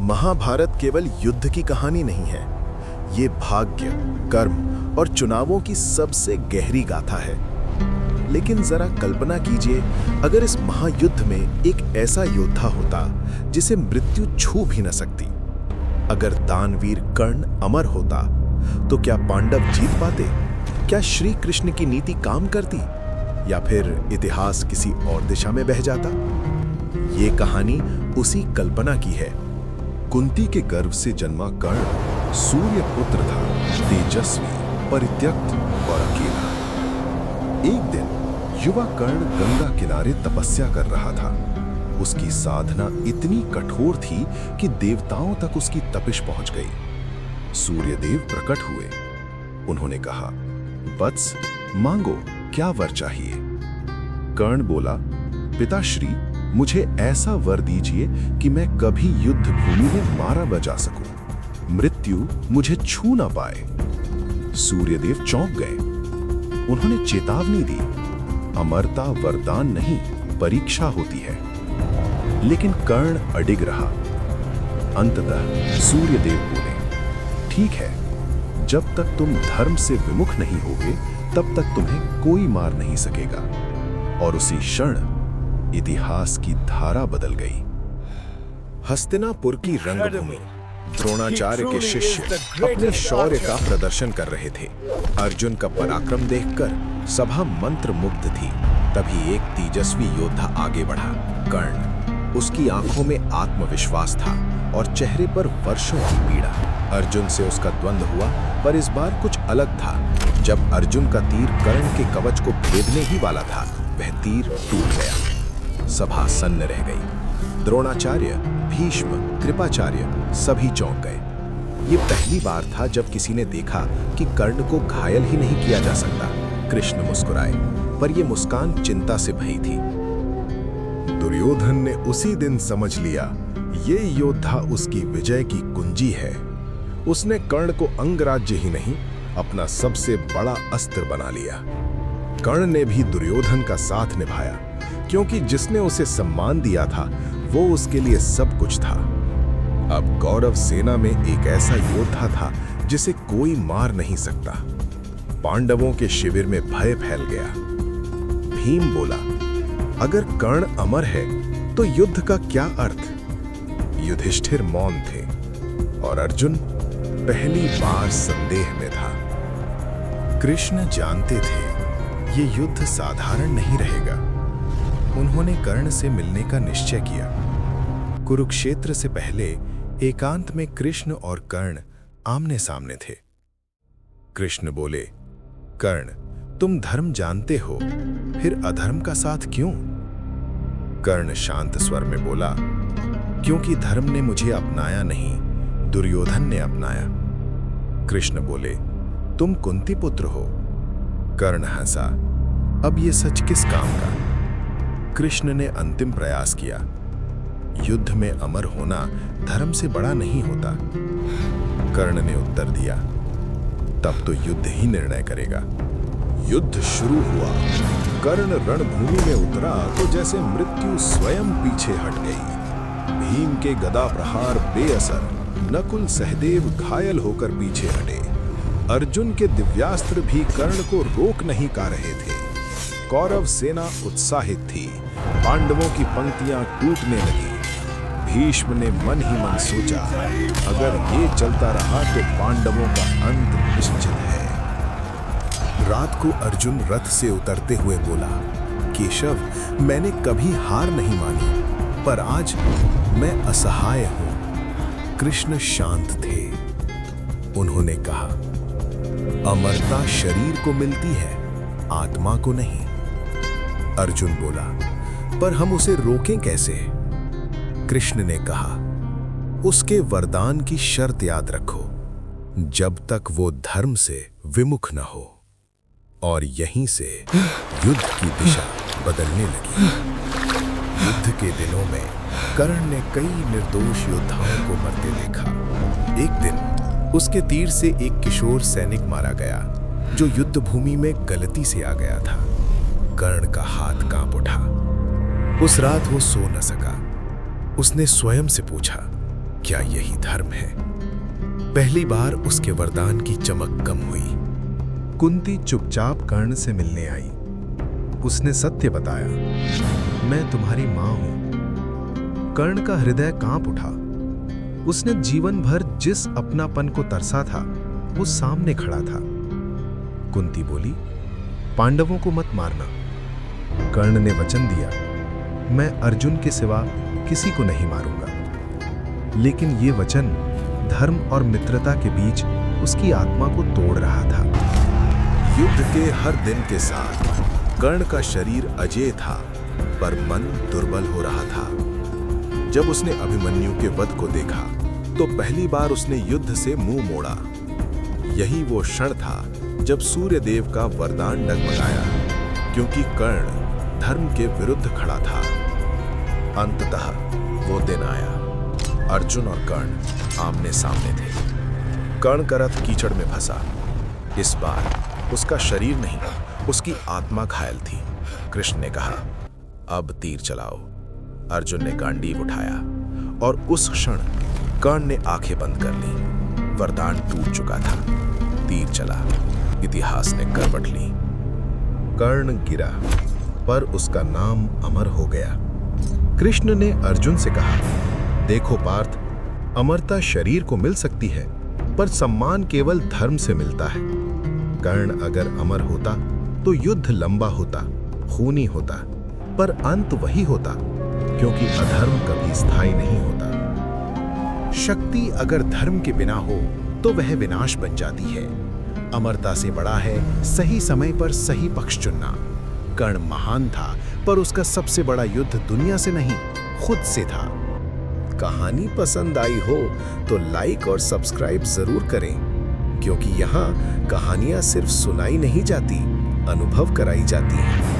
महाभारत केवल युद्ध की कहानी नहीं है, ये भाग्य, कर्म और चुनावों की सबसे गहरी गाथा है। लेकिन जरा कल्पना कीजिए, अगर इस महायुद्ध में एक ऐसा योद्धा होता जिसे मृत्यु छू भी न सकती। अगर दानवीर कर्ण अमर होता तो क्या पांडव जीत पाते? क्या श्री कृष्ण की नीति काम करती, या फिर इतिहास किसी और दिशा में बह जाता? ये कहानी उसी कल्पना की है। कुंती के गर्भ से जन्मा कर्ण सूर्य पुत्र था, तेजस्वी, परित्यक्त और अकेला। एक दिन युवा कर्ण गंगा किनारे तपस्या कर रहा था। उसकी साधना इतनी कठोर थी कि देवताओं तक उसकी तपिश पहुंच गई। सूर्यदेव प्रकट हुए। उन्होंने कहा, वत्स, मांगो, क्या वर चाहिए? कर्ण बोला, पिताश्री, मुझे ऐसा वर दीजिए कि मैं कभी युद्ध भूमि में मारा न जा सकूं, मृत्यु मुझे छू ना पाए। सूर्यदेव चौंक गए। उन्होंने चेतावनी दी, अमरता वरदान नहीं, परीक्षा होती है। लेकिन कर्ण अडिग रहा। अंततः सूर्यदेव बोले, ठीक है, जब तक तुम धर्म से विमुख नहीं होगे तब तक तुम्हें कोई मार नहीं सकेगा। और उसी क्षण इतिहास की धारा बदल गई। हस्तिनापुर की रंगभूमि। द्रोणाचार्य के शिष्य अपने शौर्य का प्रदर्शन कर रहे थे। अर्जुन का पराक्रम देखकर सभा मंत्रमुग्ध थी। तभी एक तेजस्वी योद्धा आगे बढ़ा, कर्ण। उसकी आंखों में आत्मविश्वास था और चेहरे पर वर्षों की पीड़ा। अर्जुन से उसका द्वंद्व हुआ, पर इस बार कुछ अलग था। जब अर्जुन का तीर कर्ण के कवच को भेदने ही वाला था, वह तीर टूट गया। सभा सन्न रह गई। द्रोणाचार्य, भीष्म, कृपाचार्य सभी चौंक गए। ये पहली बार था जब किसी ने देखा कि कर्ण को घायल ही नहीं किया जा सकता। कृष्ण मुस्कुराए, पर यह मुस्कान चिंता से भरी थी। दुर्योधन ने उसी दिन समझ लिया, ये योद्धा उसकी विजय की कुंजी है। उसने कर्ण को अंगराज्य ही नहीं, अपना सबसे बड़ा अस्त्र बना लिया। कर्ण ने भी दुर्योधन का साथ निभाया, क्योंकि जिसने उसे सम्मान दिया था वो उसके लिए सब कुछ था। अब कौरव सेना में एक ऐसा योद्धा था जिसे कोई मार नहीं सकता। पांडवों के शिविर में भय फैल गया। भीम बोला, अगर कर्ण अमर है तो युद्ध का क्या अर्थ? युधिष्ठिर मौन थे और अर्जुन पहली बार संदेह में था। कृष्ण जानते थे ये युद्ध साधारण नहीं रहेगा। उन्होंने कर्ण से मिलने का निश्चय किया। कुरुक्षेत्र से पहले एकांत में कृष्ण और कर्ण आमने सामने थे। कृष्ण बोले, कर्ण, तुम धर्म जानते हो, फिर अधर्म का साथ क्यों? कर्ण शांत स्वर में बोला, क्योंकि धर्म ने मुझे अपनाया नहीं, दुर्योधन ने अपनाया। कृष्ण बोले, तुम कुंती पुत्र हो? कर्ण हंसा, अब ये सच किस काम का? कृष्ण ने अंतिम प्रयास किया, युद्ध में अमर होना धर्म से बड़ा नहीं होता। कर्ण ने उत्तर दिया, तब तो युद्ध ही निर्णय करेगा। युद्ध शुरू हुआ। कर्ण रणभूमि में उतरा तो जैसे मृत्यु स्वयं पीछे हट गई। भीम के गदा प्रहार बेअसर। नकुल सहदेव घायल होकर पीछे हटे। अर्जुन के दिव्यास्त्र भी कर्ण को रोक नहीं पा रहे थे। कौरव सेना उत्साहित थी। पांडवों की पंक्तियां टूटने लगी। भीष्म ने मन ही मन सोचा, अगर ये चलता रहा तो पांडवों का अंत निश्चित है। रात को अर्जुन रथ से उतरते हुए बोला, केशव, मैंने कभी हार नहीं मानी, पर आज मैं असहाय हूं। कृष्ण शांत थे। उन्होंने कहा, अमरता शरीर को मिलती है, आत्मा को नहीं। अर्जुन बोला, पर हम उसे रोकें कैसे? कृष्ण ने कहा, उसके वरदान की शर्त याद रखो, जब तक वो धर्म से विमुख न हो। और यहीं से युद्ध की दिशा बदलने लगी। युद्ध के दिनों में कर्ण ने कई निर्दोष योद्धाओं को मरते देखा। एक दिन उसके तीर से एक किशोर सैनिक मारा गया जो युद्ध भूमि में गलती से आ गया था। कर्ण का हाथ कांप उठा। उस रात वो सो न सका। उसने स्वयं से पूछा, क्या यही धर्म है? पहली बार उसके वरदान की चमक कम हुई। कुंती चुपचाप कर्ण से मिलने आई। उसने सत्य बताया, मैं तुम्हारी मां हूं। कर्ण का हृदय कांप उठा। उसने जीवन भर जिस अपनापन को तरसा था वो सामने खड़ा था। कुंती बोली, पांडवों को मत मारना। कर्ण ने वचन दिया, मैं अर्जुन के सिवा किसी को नहीं मारूंगा। लेकिन ये वचन धर्म और मित्रता के बीच उसकी आत्मा को तोड़ रहा था। युद्ध के हर दिन के साथ कर्ण का शरीर अजेय था, पर मन दुर्बल हो रहा था। जब उसने अभिमन्यु के वध को देखा तो पहली बार उसने युद्ध से मुंह मोड़ा। यही वो क्षण था जब सूर्य देव का वरदान डगमगाया, क्योंकि कर्ण धर्म के विरुद्ध खड़ा था। अंततः वो दिन आया। अर्जुन और कर्ण आमने सामने थे। कर्ण का रथ कीचड़ में फंसा। इस बार उसका शरीर नहीं, उसकी आत्मा घायल थी। कृष्ण ने कहा, अब तीर चलाओ। अर्जुन ने गांडीव उठाया और उस क्षण कर्ण ने आंखें बंद कर ली। वरदान टूट चुका था। तीर चला। इतिहास ने करवट ली। कर्ण गिरा, पर उसका नाम अमर हो गया। कृष्ण ने अर्जुन से कहा, देखो पार्थ, अमरता शरीर को मिल सकती है, पर सम्मान केवल धर्म से मिलता है। कर्ण अगर अमर होता तो युद्ध लंबा होता, खूनी होता, पर अंत वही होता, क्योंकि अधर्म कभी स्थायी नहीं होता। शक्ति अगर धर्म के बिना हो तो वह विनाश बन जाती है। अमरता से बड़ा है सही समय पर सही पक्ष चुनना। कर्ण महान था, पर उसका सबसे बड़ा युद्ध दुनिया से नहीं, खुद से था। कहानी पसंद आई हो तो लाइक और सब्सक्राइब जरूर करें, क्योंकि यहाँ कहानियां सिर्फ सुनाई नहीं जाती, अनुभव कराई जाती हैं।